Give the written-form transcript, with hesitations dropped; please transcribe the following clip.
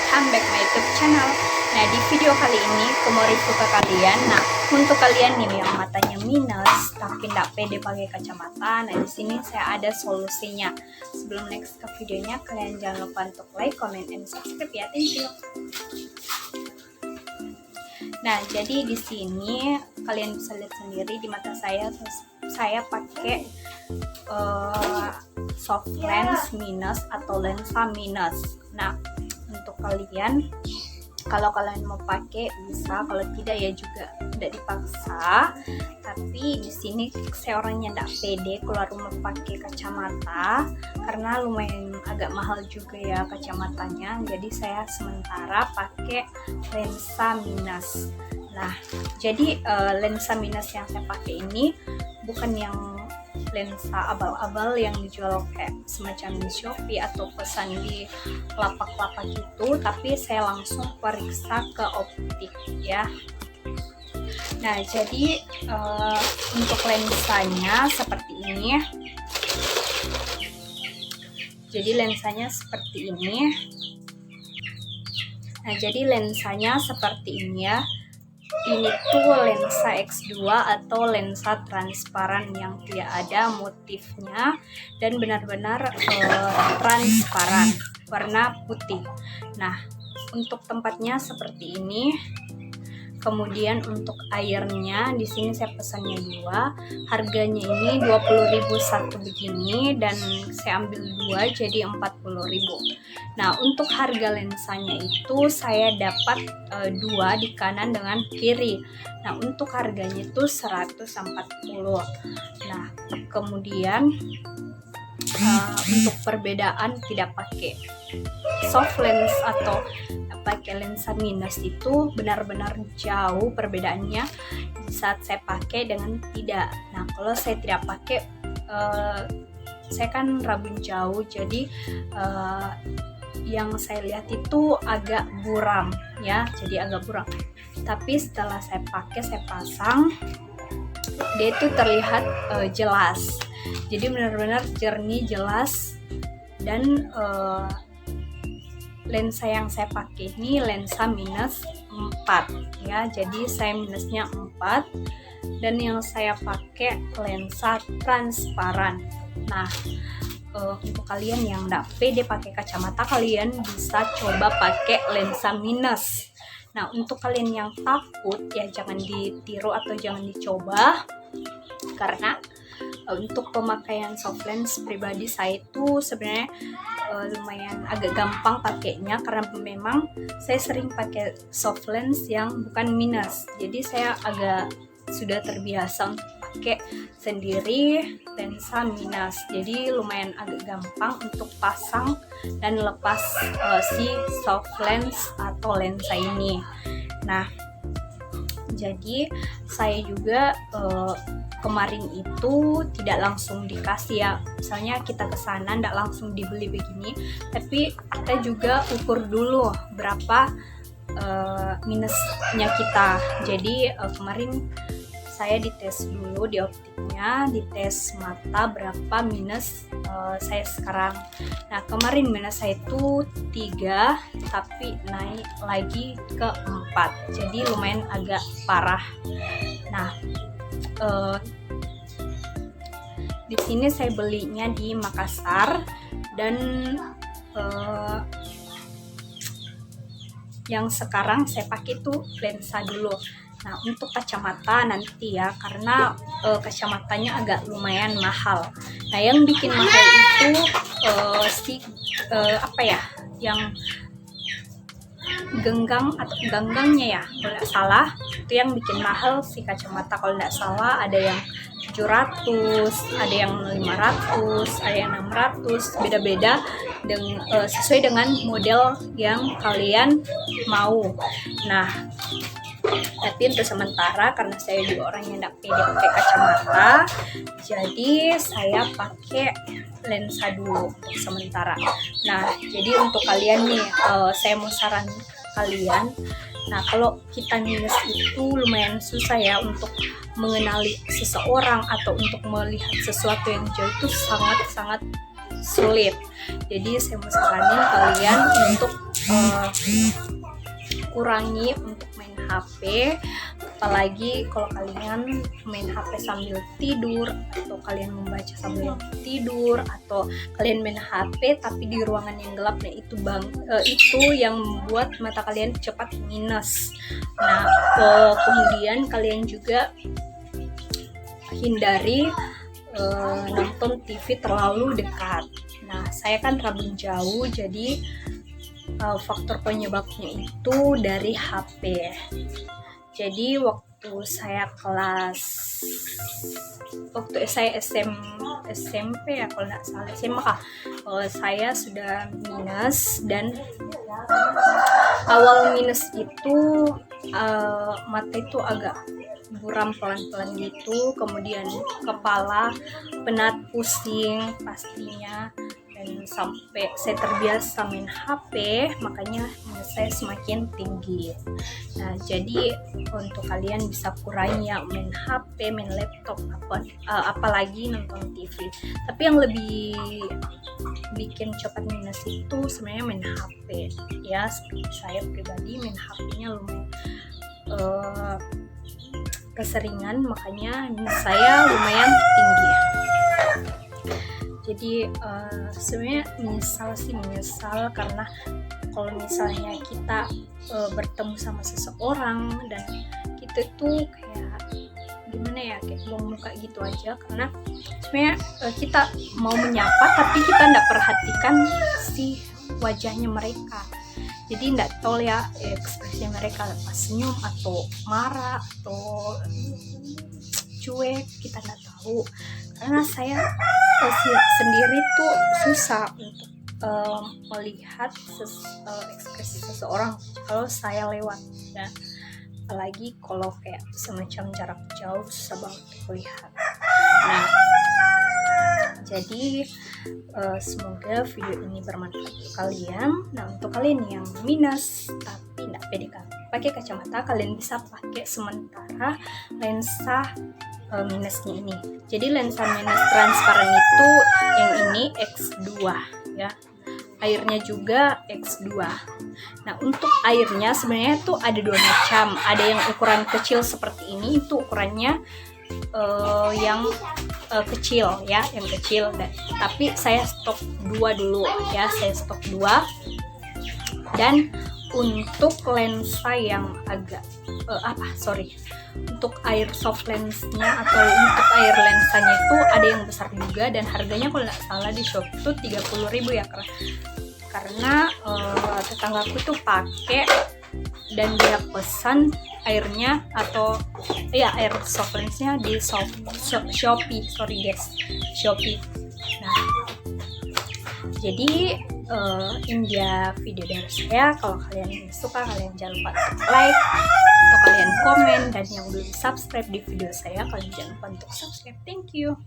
welcome back my YouTube channel. Nah, di video kali ini aku mau review ke kalian. Nah, untuk kalian nih yang matanya minus tapi nggak pede pakai kacamata, nah di sini saya ada solusinya. Sebelum next ke videonya, kalian jangan lupa untuk like, comment, and subscribe ya. Thank you. Nah, jadi di sini kalian bisa lihat sendiri di mata saya pakai soft lens minus atau lensa minus. Nah, untuk kalian, kalau kalian mau pakai bisa, kalau tidak ya juga tidak dipaksa. Tapi di sini saya orangnya tidak pede keluar rumah pakai kacamata karena lumayan agak mahal juga ya kacamatanya. Jadi saya sementara pakai lensa minus. Nah, jadi lensa minus yang saya pakai ini bukan yang lensa abal-abal yang dijual kayak semacam di Shopee atau pesan di lapak-lapak gitu, tapi saya langsung periksa ke optik ya. Nah, jadi untuk lensanya seperti ini. Jadi lensanya seperti ini. Nah, jadi lensanya seperti ini ya. Ini tuh lensa X2 atau lensa transparan yang tidak ada motifnya dan benar-benar transparan, warna putih. Nah, untuk tempatnya seperti ini. Kemudian untuk airnya di sini saya pesannya 2. Harganya ini 20.000 satu begini dan saya ambil 2 jadi 40.000. Nah, untuk harga lensanya itu saya dapat 2 di kanan dengan kiri. Nah, untuk harganya itu 140. Nah, kemudian untuk perbedaan tidak pakai soft lens atau pakai lensa minus itu benar-benar jauh perbedaannya saat saya pakai dengan tidak. Nah, kalau saya tidak pakai, saya kan rabun jauh, jadi yang saya lihat itu agak buram ya, jadi agak buram. Tapi setelah saya pakai, saya pasang, dia itu terlihat jelas. Jadi benar-benar jernih, jelas. Dan lensa yang saya pakai ini lensa minus 4 ya. Jadi saya minusnya 4 dan yang saya pakai lensa transparan. Nah, untuk kalian yang nggak pede pakai kacamata, kalian bisa coba pakai lensa minus. Nah, untuk kalian yang takut ya jangan ditiru atau jangan dicoba, karena untuk pemakaian soft lens pribadi saya itu sebenarnya lumayan agak gampang pakainya karena memang saya sering pakai soft lens yang bukan minus. Jadi saya agak sudah terbiasa untuk pakai sendiri lensa minus. Jadi lumayan agak gampang untuk pasang dan lepas si soft lens atau lensa ini. Nah, jadi saya juga kemarin itu tidak langsung dikasih ya, misalnya kita kesana tidak langsung dibeli begini, tapi kita juga ukur dulu berapa minusnya kita. Jadi kemarin saya dites dulu di optiknya, dites mata berapa minus saya sekarang. Nah, kemarin minus saya itu 3 tapi naik lagi ke 4, jadi lumayan agak parah. Nah, di sini saya belinya di Makassar dan yang sekarang saya pakai tuh lensa dulu. Nah, untuk kacamata nanti ya, karena kacamatanya agak lumayan mahal. Nah, yang bikin mahal itu yang genggang atau ganggangnya ya, kalau nggak salah itu yang bikin mahal si kacamata. Kalau nggak salah ada yang 700, ada yang 500, ada yang 600, beda-beda sesuai dengan model yang kalian mau. Nah, tapi untuk sementara karena saya juga orang yang tidak pede pakai kacamata, jadi saya pakai lensa dulu untuk sementara. Nah, jadi untuk kalian nih, saya mau saran kalian. Nah, kalau kita minus itu lumayan susah ya untuk mengenali seseorang atau untuk melihat sesuatu yang jauh, itu sangat-sangat sulit. Jadi saya mau saranin kalian untuk kurangi untuk main HP, apalagi kalau kalian main HP sambil tidur, atau kalian membaca sambil tidur, atau kalian main HP tapi di ruangan yang gelap. Nah itu yang membuat mata kalian cepat minus. Nah kemudian kalian juga hindari nonton TV terlalu dekat. Nah saya kan rabun jauh, jadi faktor penyebabnya itu dari HP. Jadi waktu saya SMP ya kalau nggak salah, SMA, saya sudah minus, dan awal minus itu mata itu agak buram pelan-pelan gitu, kemudian kepala penat, pusing pastinya, dan sampai saya terbiasa main HP, makanya saya semakin tinggi. Nah jadi untuk kalian bisa kurangi ya main HP, main laptop, apalagi nonton TV. Tapi yang lebih bikin cepat minus itu sebenarnya main HP ya. Seperti saya pribadi main HP-nya lumayan keseringan, makanya minus saya lumayan tinggi. Jadi sebenarnya menyesal karena kalau misalnya kita bertemu sama seseorang dan kita tuh kayak gimana ya, kayak buang muka gitu aja, karena sebenarnya kita mau menyapa tapi kita nggak perhatikan si wajahnya mereka. Jadi nggak tahu ya ekspresi mereka, pas senyum atau marah atau cuek, kita nggak tahu. Karena saya sendiri tuh susah untuk melihat ekspresi seseorang kalau saya lewat ya. Apalagi kalau kayak semacam jarak jauh, susah banget melihat. Nah jadi semoga video ini bermanfaat untuk kalian. Nah untuk kalian yang minus tapi nggak pede pakai kacamata, kalian bisa pakai sementara lensa minusnya ini. Jadi lensa minus transparan itu yang ini X2 ya, airnya juga X2. Nah untuk airnya sebenarnya tuh ada dua macam, ada yang ukuran kecil seperti ini, itu ukurannya yang kecil ya, yang kecil. Tapi saya stok 2 dulu ya, saya stok 2. Dan untuk lensa yang agak untuk air soft lensnya atau untuk air lensanya itu ada yang besar juga, dan harganya kalau nggak salah di shop itu 30.000 ya, karena tetanggaku tuh pakai dan dia pesan airnya atau ya air soft lensnya di Shopee. Nah jadi ini dia video dari saya. Kalau kalian suka, kalian jangan lupa like atau kalian komen, dan yang belum subscribe di video saya, kalian jangan lupa untuk subscribe. Thank you.